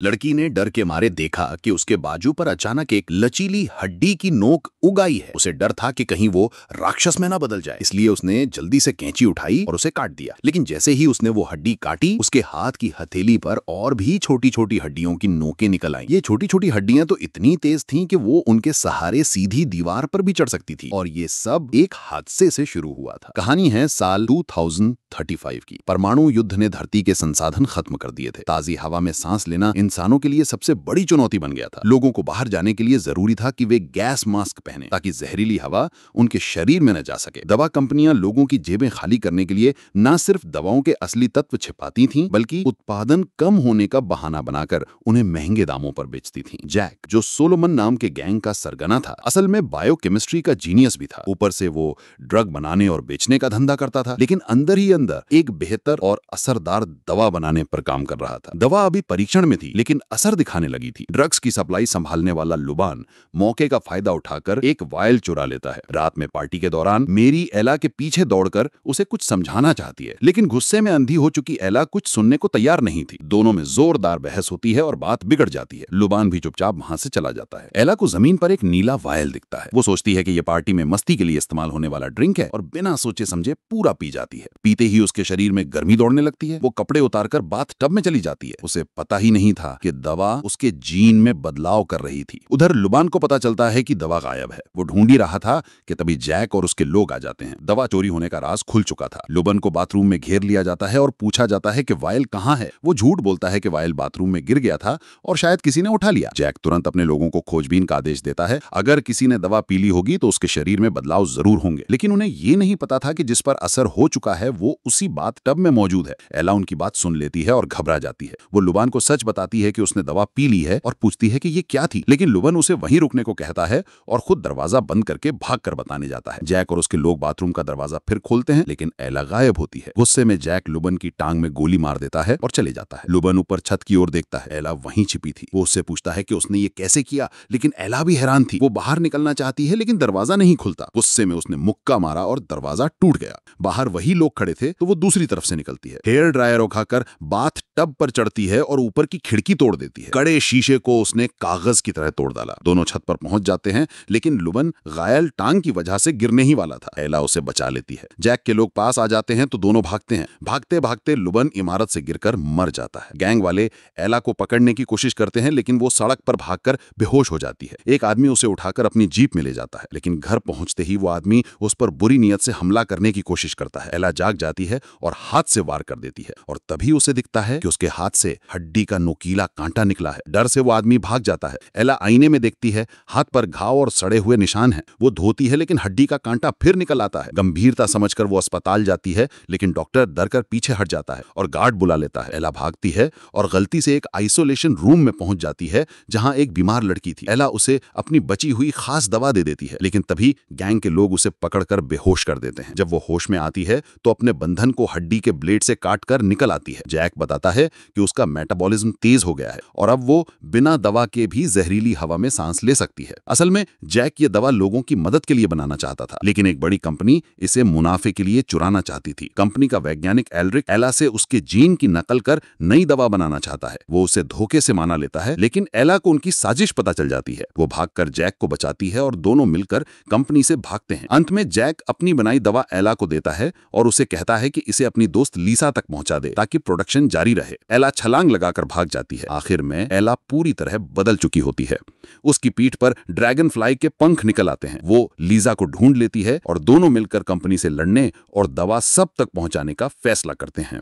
लड़की ने डर के मारे देखा कि उसके बाजू पर अचानक एक लचीली हड्डी की नोक उग आई है। उसे डर था कि कहीं वो राक्षस में ना बदल जाए, इसलिए उसने जल्दी से कैंची उठाई और उसे काट दिया। लेकिन जैसे ही उसने वो हड्डी काटी, उसके हाथ की हथेली पर और भी छोटी छोटी हड्डियों की नोकें निकल आईं। ये छोटी छोटी हड्डियां तो इतनी तेज थीं कि वो उनके सहारे सीधी दीवार पर भी चढ़ सकती थी। और ये सब एक हादसे से शुरू हुआ था। कहानी है साल 2035 की। परमाणु युद्ध ने धरती के संसाधन खत्म कर दिए थे। ताजी हवा में सांस लेना इंसानों के लिए सबसे बड़ी चुनौती बन गया था। लोगों को बाहर जाने के लिए जरूरी था कि वे गैस मास्क पहने ताकि जहरीली हवा उनके शरीर में न जा सके। दवा कंपनियां लोगों की जेबें खाली करने के लिए न सिर्फ दवाओं के असली तत्व छिपाती थीं, बल्कि उत्पादन कम होने का बहाना बनाकर उन्हें महंगे दामों पर बेचती थीं। जैक, जो सोलोमन नाम के गैंग का सरगना था, असल में बायोकेमिस्ट्री का जीनियस भी था। ऊपर से वो ड्रग बनाने और बेचने का धंधा करता था, लेकिन अंदर ही अंदर एक बेहतर और असरदार दवा बनाने पर काम कर रहा था। दवा अभी परीक्षण में थी, लेकिन असर दिखाने लगी थी। ड्रग्स की सप्लाई संभालने वाला लुबान मौके का फायदा उठाकर एक वायल चुरा लेता है। रात में पार्टी के दौरान मेरी एला के पीछे दौड़कर उसे कुछ समझाना चाहती है, लेकिन गुस्से में अंधी हो चुकी एला कुछ सुनने को तैयार नहीं थी। दोनों में जोरदार बहस होती है और बात बिगड़ जाती है। लुबान भी चुपचाप वहां से चला जाता है। एला को जमीन पर एक नीला वायल दिखता है। वो सोचती है कि यह पार्टी में मस्ती के लिए इस्तेमाल होने वाला ड्रिंक है और बिना सोचे समझे पूरा पी जाती है। पीते ही उसके शरीर में गर्मी दौड़ने लगती है। वो कपड़े उतारकर बाथ टब में चली जाती है। उसे पता ही नहीं था कि दवा उसके जीन में बदलाव कर रही थी। उधर लुबान को पता चलता है कि दवा गायब है। वो ढूंढ ही रहा था कि तभी जैक और उसके लोग आ जाते हैं। दवा चोरी होने का राज खुल चुका था। लुबान को बाथरूम में घेर लिया जाता है और पूछा जाता है कि वायल कहाँ है। वो झूठ बोलता है कि वायल बाथरूम में गिर गया था और शायद किसी ने उठा लिया। जैक तुरंत अपने लोगों को खोजबीन का आदेश देता है। अगर किसी ने दवा पी ली होगी तो उसके शरीर में बदलाव जरूर होंगे। लेकिन उन्हें ये नहीं पता था कि जिस पर असर हो चुका है वो उसी बाथ टब में मौजूद है। एला उनकी बात सुन लेती है और घबरा जाती है। वो लुबान को सच बताती है कि उसने दवा पी ली है और पूछती है कि ये क्या थी, लेकिन लुबान उसे वहीं रुकने को कहता है और खुद दरवाजा बंद करके भागकर बताने जाता है। जैक और उसके लोग बाथरूम का दरवाजा फिर खोलते हैं, लेकिन एला गायब होती है। गुस्से में जैक लुबान की टांग में गोली मार देता है और चले जाता है। लुबान ऊपर छत की ओर देखता है। एला वहीं छिपी थी। वो उससे पूछता है कि उसने ये कैसे किया, लेकिन एला भी हैरान थी। वो बाहर निकलना चाहती है, लेकिन दरवाजा नहीं खुलता। गुस्से में उसने मुक्का मारा और दरवाजा टूट गया। बाहर वही लोग खड़े थे तो वो दूसरी तरफ से निकलती है। हेयर ड्रायर उठाकर बाथ टब पर चढ़ती है और ऊपर की खिड़की तोड़ देती है। कड़े शीशे को उसने कागज की तरह तोड़ डाला। दोनों छत पर पहुंच जाते हैं, लेकिन लुबान घायल टांग की वजह से गिरने ही वाला था। एला उसे बचा लेती है। जैक के लोग पास आ जाते हैं तो दोनों भागते हैं। भागते भागते लुबान इमारत से गिरकर मर जाता है। गैंग वाले एला को पकड़ने की कोशिश करते हैं, लेकिन वो सड़क पर भागकर बेहोश हो जाती है। एक आदमी उसे उठाकर अपनी जीप में ले जाता है, लेकिन घर पहुंचते ही वो आदमी उस पर बुरी नीयत से हमला करने की कोशिश करता है। एला जाग जाती है और हाथ से वार कर देती है, और तभी उसे दिखता है कि उसके हाथ से हड्डी का नोकीला कांटा निकला है। डर से वो आदमी भाग जाता है। एला आईने में देखती है, हाथ पर घाव और सड़े हुए निशान हैं। वो धोती है, लेकिन हड्डी का कांटा फिर निकल आता है। गंभीरता समझकर वो अस्पताल जाती है, लेकिन डॉक्टर डर कर पीछे हट जाता है और गार्ड बुला लेता है। एला भागती है और गलती से एक आइसोलेशन रूम में पहुंच जाती है, जहां एक बीमार लड़की थी। एला उसे अपनी बची हुई खास दवा दे देती है, लेकिन तभी गैंग के लोग उसे पकड़कर बेहोश कर देते हैं। जब वो होश में आती है तो अपने बंधन को हड्डी के ब्लेड से काटकर निकल आती है। जैक बताता है कि उसका मेटाबॉलिज्म तेज हो गया है और अब वो बिना दवा के भी जहरीली हवा में सांस ले सकती है। असल में जैक ये दवा लोगों की मदद के लिए बनाना चाहता था, लेकिन एक बड़ी कंपनी इसे मुनाफे के लिए चुराना चाहती थी। कंपनी का वैज्ञानिक एल्रिक एला से उसके जीन की नकल कर नई दवा बनाना चाहता है। वो उसे धोखे से माना लेता है, लेकिन एला को उनकी साजिश पता चल जाती है। वो भागकर जैक को बचाती है और दोनों मिलकर कंपनी से भागते हैं। अंत में जैक अपनी बनाई दवा एला को देता है और उसे कहता है कि इसे अपनी दोस्त लीसा तक पहुंचा दे ताकि प्रोडक्शन जारी रहे। एला छलांग लगाकर भाग जाती है। आखिर में एला पूरी तरह बदल चुकी होती है। उसकी पीठ पर ड्रैगन फ्लाई के पंख निकल आते हैं। वो लीजा को ढूंढ लेती है और दोनों मिलकर कंपनी से लड़ने और दवा सब तक पहुंचाने का फैसला करते हैं।